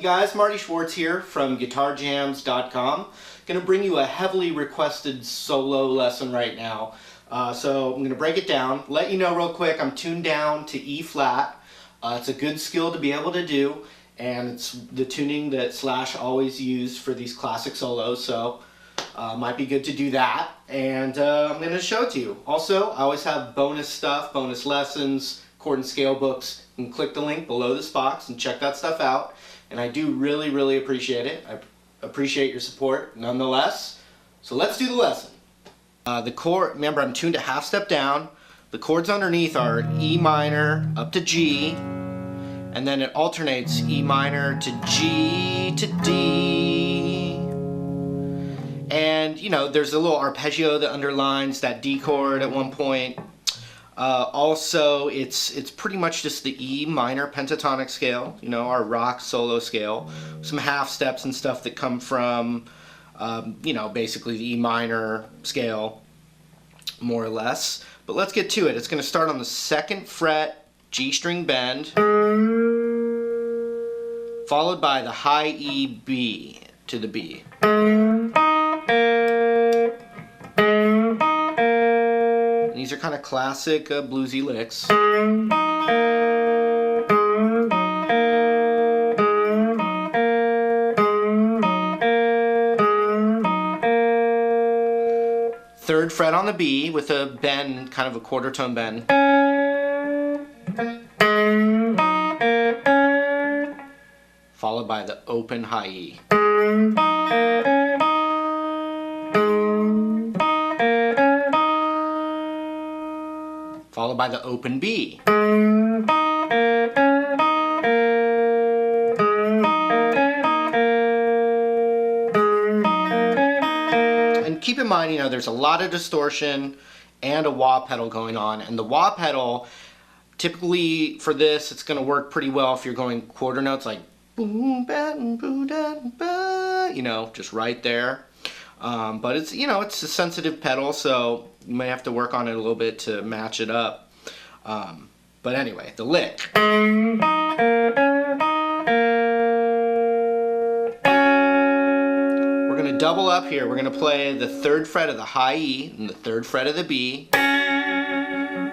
Guys, Marty Schwartz here from GuitarJams.com. Going to bring you a heavily requested solo lesson right now. So I'm going to break it down. Let you know real quick, I'm tuned down to E flat. It's a good skill to be able to do, and it's the tuning that Slash always used for these classic solos, so might be good to do that. And I'm going to show it to you. Also, I always have bonus stuff, bonus lessons, chord and scale books. You can click the link below this box and check that stuff out. And I do really appreciate it. I appreciate your support nonetheless. So let's do the lesson. The chord, remember I'm tuned to half step down. The chords underneath are E minor up to G, and then it alternates E minor to G to D. And you know, there's a little arpeggio that underlines that D chord at one point. Also, it's pretty much just the E minor pentatonic scale, you know, our rock solo scale. Some half steps and stuff that come from, you know, basically the E minor scale, more or less. But let's get to it. It's going to start on the 2nd fret G string bend, followed by the high E B to the B. These are kind of classic bluesy licks. 3rd fret on the B with a bend, kind of a quarter tone bend. Followed by the open high E. Followed by the open B. And keep in mind, you know, there's a lot of distortion and a wah pedal going on, and the wah pedal, typically for this, it's going to work pretty well if you're going quarter notes like boom, ba, boo, da, ba, you know, just right there. But it's, you know, it's a sensitive pedal, so you may have to work on it a little bit to match it up. But anyway, the lick. We're going to double up here. We're going to play the 3rd fret of the high E and the 3rd fret of the B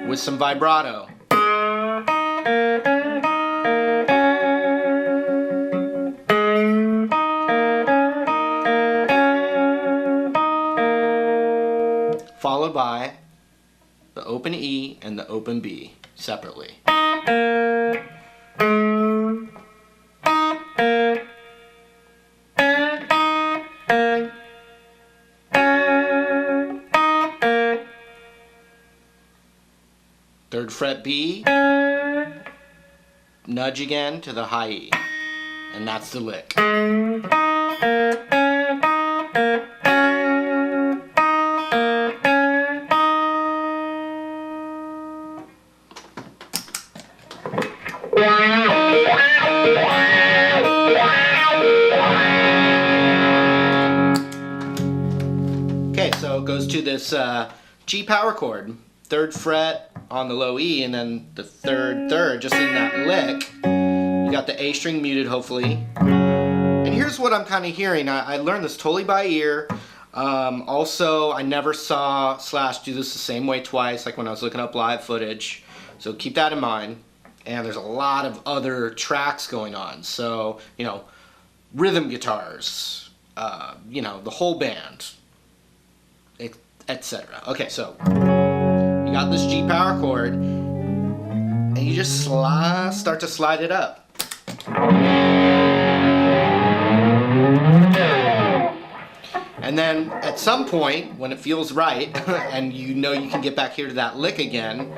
with some vibrato. Followed by the open E and the open B separately. Third fret B, nudge again to the high E, and that's the lick. Okay, so it goes to this G power chord, 3rd fret on the low E, and then the 3rd, just in that lick. You got the A string muted, hopefully. And here's what I'm kind of hearing. I learned this totally by ear. Also, I never saw Slash do this the same way twice, like when I was looking up live footage. So keep that in mind. And there's a lot of other tracks going on. So, you know, rhythm guitars, you know, the whole band, etc. Okay, so you got this G power chord, and you just start to slide it up. And then at some point, when it feels right, and you know you can get back here to that lick again,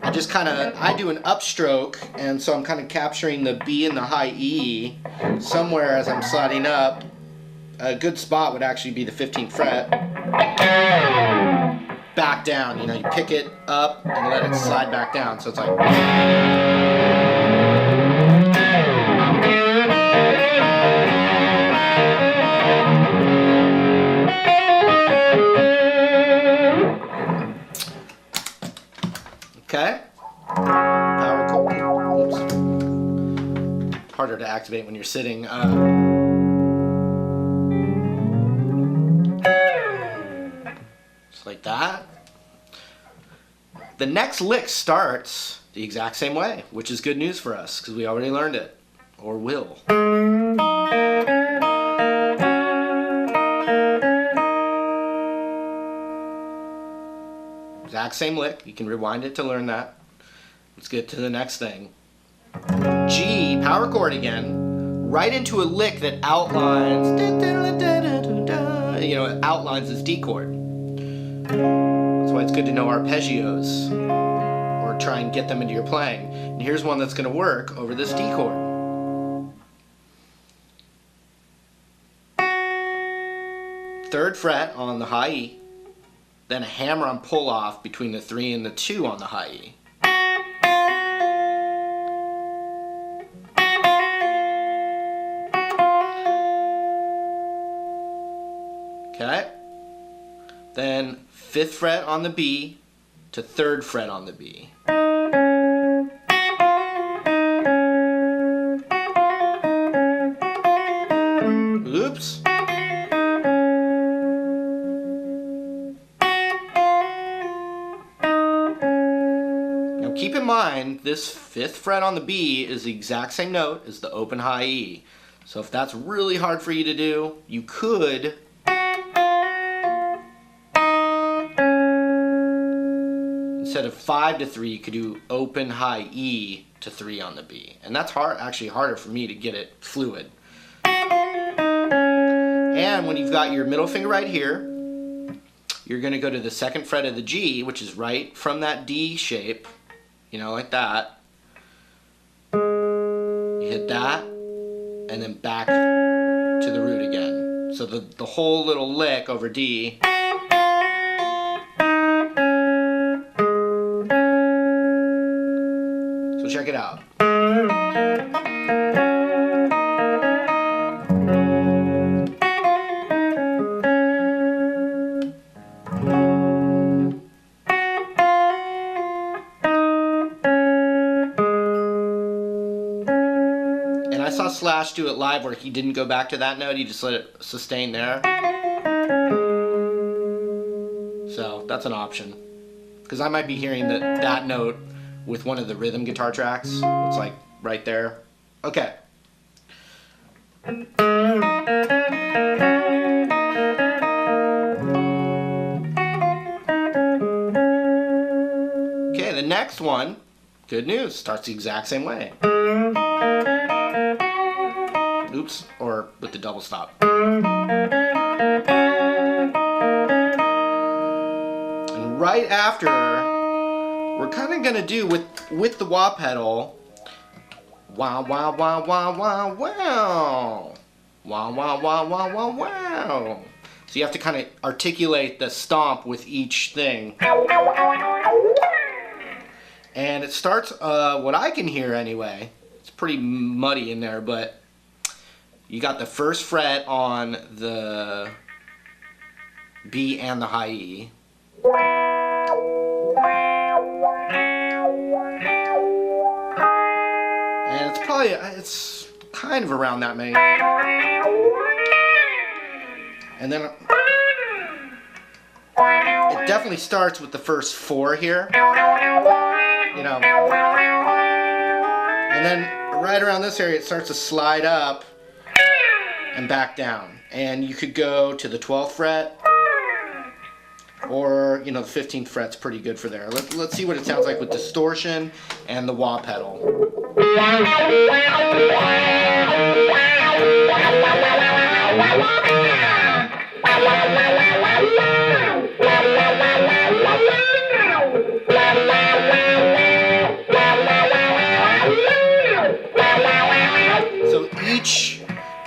at I do an upstroke, and so I'm kind of capturing the B and the high E somewhere as I'm sliding up. A good spot would actually be the 15th fret. Back down, you know, you pick it up and let it slide back down. So it's like. Okay. Power chord. Oops. Harder to activate when you're sitting. Just like that. The next lick starts the exact same way, which is good news for us because we already learned it, or will. Exact same lick. You can rewind it to learn that. Let's get to the next thing. G, power chord again, right into a lick that outlines, you know, it outlines this D chord. That's why it's good to know arpeggios, or try and get them into your playing. And here's one that's going to work over this D chord. Third fret on the high E, then a hammer-on pull-off between the 3 and the 2 on the high E. Okay. Then 5th fret on the B to 3rd fret on the B. Oops. Keep in mind, this 5th fret on the B is the exact same note as the open high E. So if that's really hard for you to do, you could instead of 5 to 3, you could do open high E to 3 on the B. And that's actually harder for me to get it fluid. And when you've got your middle finger right here, you're going to go to the 2nd fret of the G, which is right from that D shape. You know, like that. You hit that, and then back to the root again. So the whole little lick over D. So check it out. I saw Slash do it live where he didn't go back to that note, he just let it sustain there. So that's an option. Because I might be hearing that note with one of the rhythm guitar tracks. It's like right there. Okay. Okay, the next one, good news, starts the exact same way. Oops, or with the double stop. And right after, we're kind of going to do with the wah pedal, wow, wow, wow, wow, wow, wow. Wow, wow, wow, wow, wow, wow. So you have to kind of articulate the stomp with each thing. And it starts, what I can hear anyway, it's pretty muddy in there, but you got the 1st fret on the B and the high E. And it's kind of around that many. And then it definitely starts with the first 4 here. You know. And then right around this area it starts to slide up and back down. And you could go to the 12th fret, or, you know, the 15th fret's pretty good for there. Let's see what it sounds like with distortion and the wah pedal.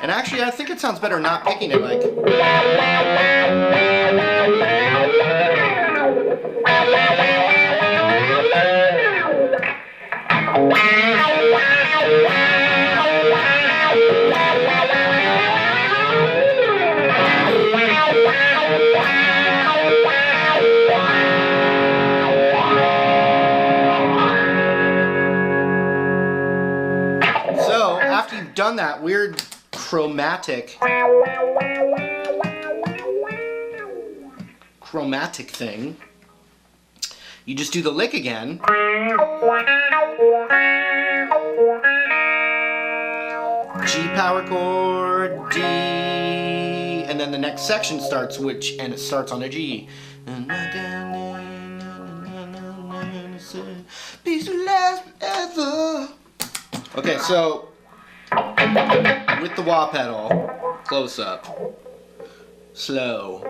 And actually, I think it sounds better not picking it like. So, after you've done that weird chromatic thing, you just do the lick again. G power chord, D, and then the next section starts, and it starts on a G. Peace will last forever. Okay, so with the wah pedal, close up, slow.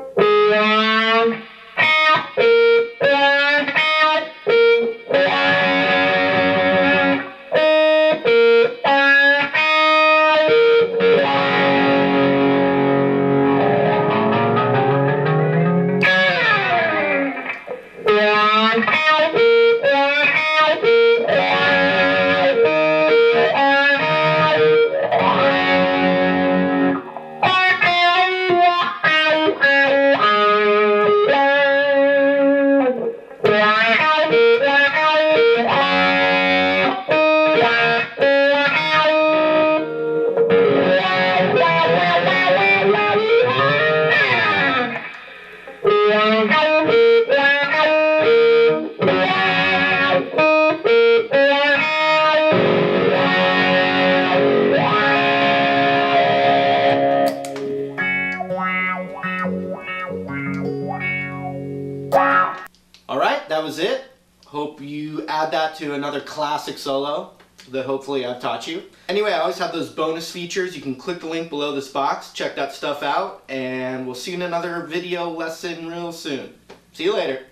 Alright, that was it. Hope you add that to another classic solo that hopefully I've taught you. Anyway, I always have those bonus features. You can click the link below this box, check that stuff out, and we'll see you in another video lesson real soon. See you later.